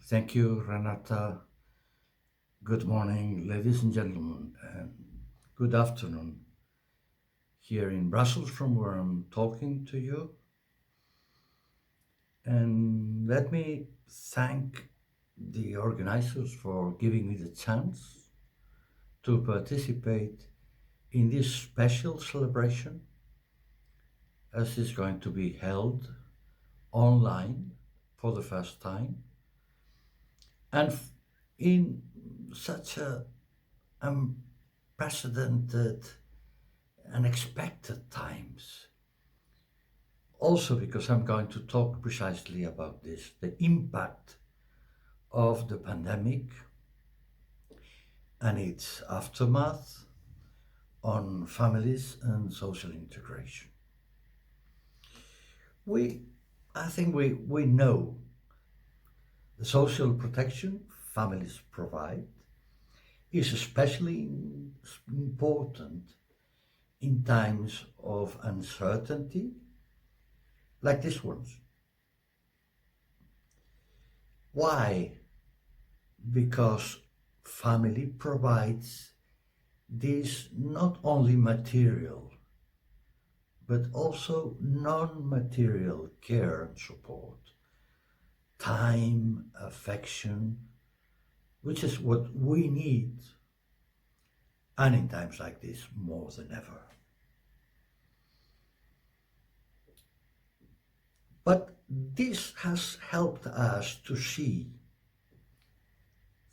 Thank you, Renata. Good morning, ladies and gentlemen, and good afternoon here in Brussels, from where I'm talking to you. And let me thank the organizers for giving me the chance to participate in this special celebration, as is going to be held online for the first time, and in such a unprecedented, unexpected times. Also, because I'm going to talk precisely about this, the impact of the pandemic and its aftermath on families and social integration. We, I think we know the social protection families provide is especially important in times of uncertainty like this ones. Why? Because family provides this not only material but also non-material care and support, time, affection, which is what we need, and in times like this more than ever. But this has helped us to see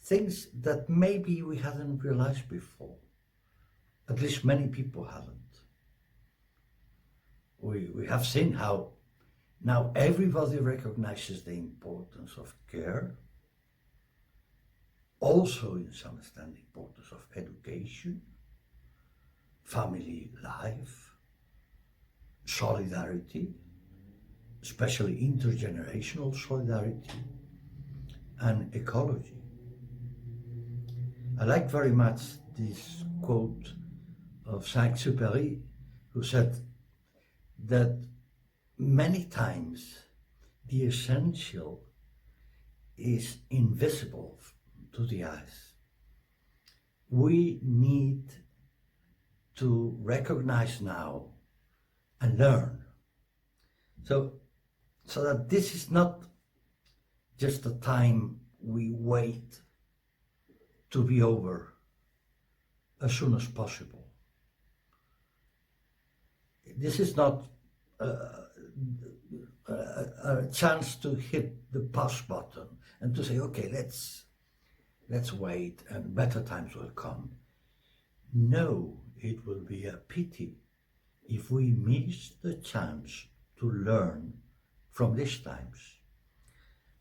things that maybe we hadn't realized before. At least many people haven't. We have seen how now everybody recognizes the importance of care, also in some extent the importance of education, family life, solidarity, especially intergenerational solidarity, and ecology. I like very much this quote of Saint-Exupéry, who said that many times the essential is invisible to the eyes. We need to recognize now and learn. So that this is not just a time we wait to be over as soon as possible. This is not a chance to hit the pause button and to say, okay, let's wait and better times will come. No, it will be a pity if we miss the chance to learn from these times.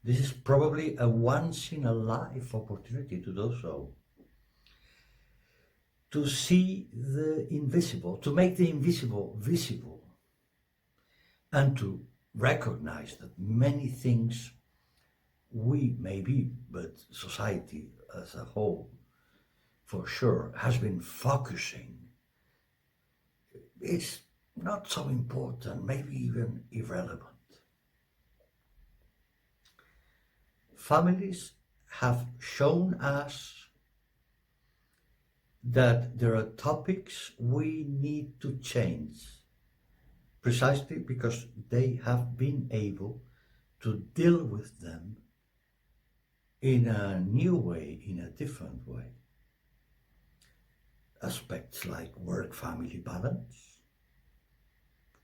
This is probably a once in a life opportunity to do so. To see the invisible, to make the invisible visible, and to recognize that many things we maybe, but society as a whole, for sure, has been focusing is not so important, maybe even irrelevant. Families have shown us that there are topics we need to change, precisely because they have been able to deal with them in a new way, in a different way. Aspects like work-family balance,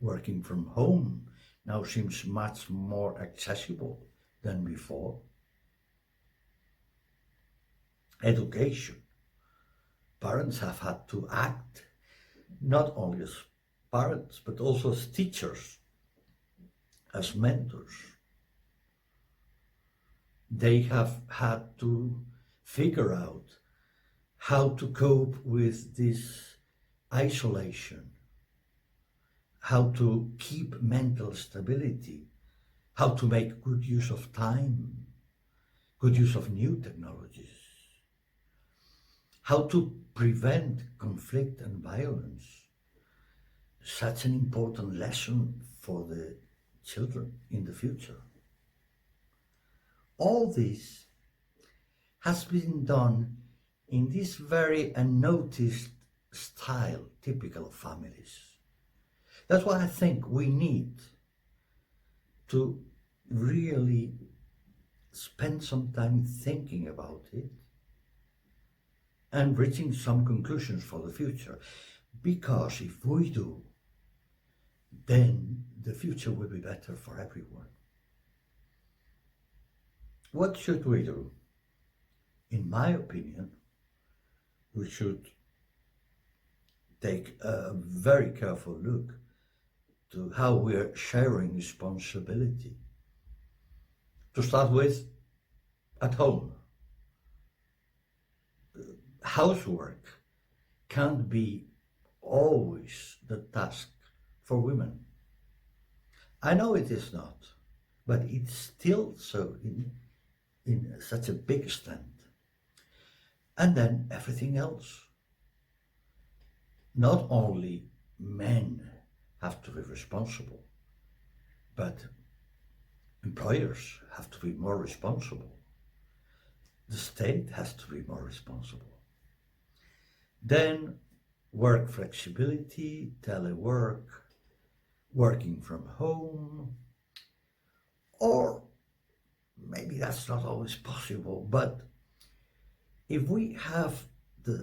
working from home now seems much more accessible than before. Education. Parents have had to act not only as parents but also as teachers, as mentors. They have had to figure out how to cope with this isolation, how to keep mental stability, how to make good use of time, good use of new technologies, how to prevent conflict and violence. Such an important lesson for the children in the future. All this has been done in this very unnoticed style typical of families. That's why I think we need to really spend some time thinking about it and reaching some conclusions for the future. Because if we do, then the future will be better for everyone. What should we do? In my opinion, we should take a very careful look to how we're sharing responsibility. To start with, at home. Housework can't be always the task for women. I know it is not, but it's still so in such a big extent. And then everything else. Not only men have to be responsible, but employers have to be more responsible. The state has to be more responsible. Then work flexibility, telework, working from home, or maybe that's not always possible, but if we have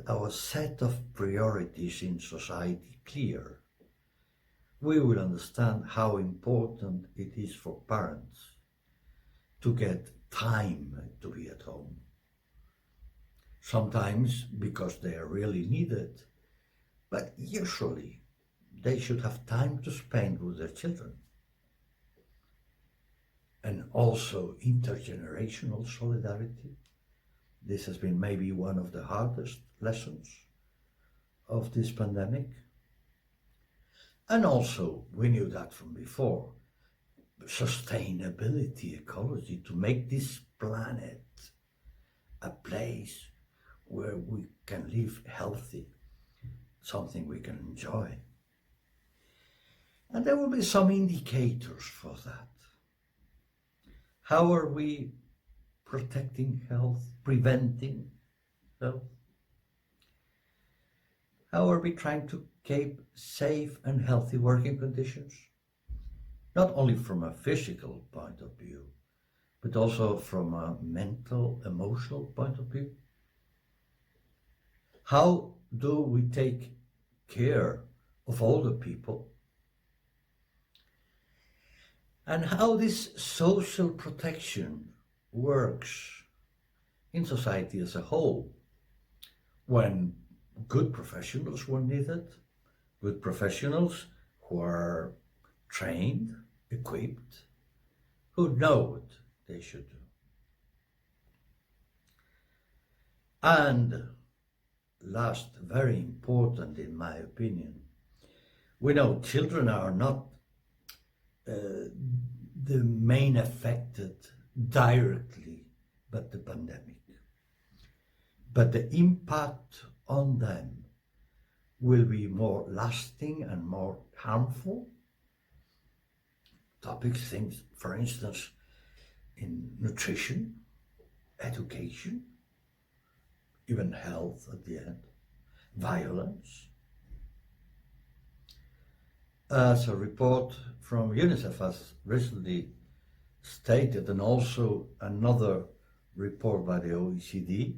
our set of priorities in society clear, we will understand how important it is for parents to get time to be at home. Sometimes because they are really needed, but usually they should have time to spend with their children. And also intergenerational solidarity. This has been maybe one of the hardest lessons of this pandemic. And also, we knew that from before, sustainability, ecology, to make this planet a place where we can live healthy, something we can enjoy. And there will be some indicators for that. How are we protecting health, preventing health? How are we trying to keep safe and healthy working conditions? Not only from a physical point of view, but also from a mental, emotional point of view. How do we take care of older people? And how this social protection works in society as a whole, when good professionals were needed, good professionals who are trained, equipped, who know what they should do. And last, very important in my opinion, we know children are not the main affected directly by the pandemic, but the impact on them will be more lasting and more harmful. Topics, things, for instance, in nutrition, education, even health at the end, violence. As a report from UNICEF has recently stated, and also another report by the OECD,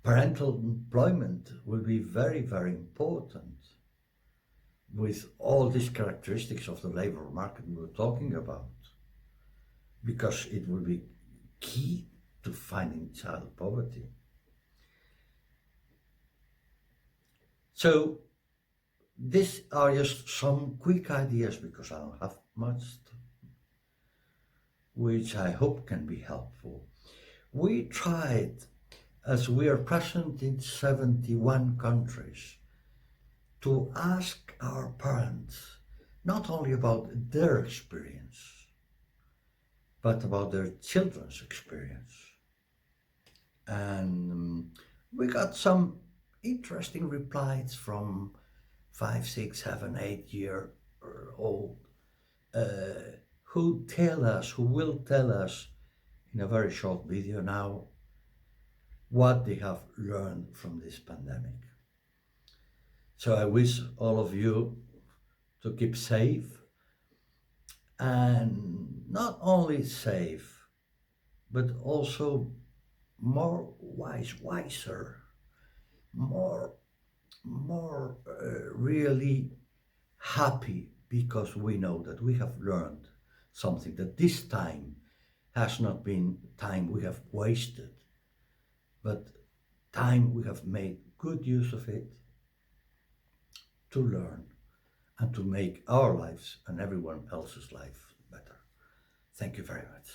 parental employment will be very, very important with all these characteristics of the labor market we were talking about, because it will be key to finding child poverty. So these are just some quick ideas, because I don't have much, which I hope can be helpful. We tried, as we are present in 71 countries, to ask our parents not only about their experience, but about their children's experience. And we got some interesting replies from 5, 6, 7, 8 year old who will tell us in a very short video now what they have learned from this pandemic. So I wish all of you to keep safe, and not only safe, but also wiser, more, really happy, because we know that we have learned something, that this time has not been time we have wasted, but time we have made good use of it to learn and to make our lives and everyone else's life better. Thank you very much.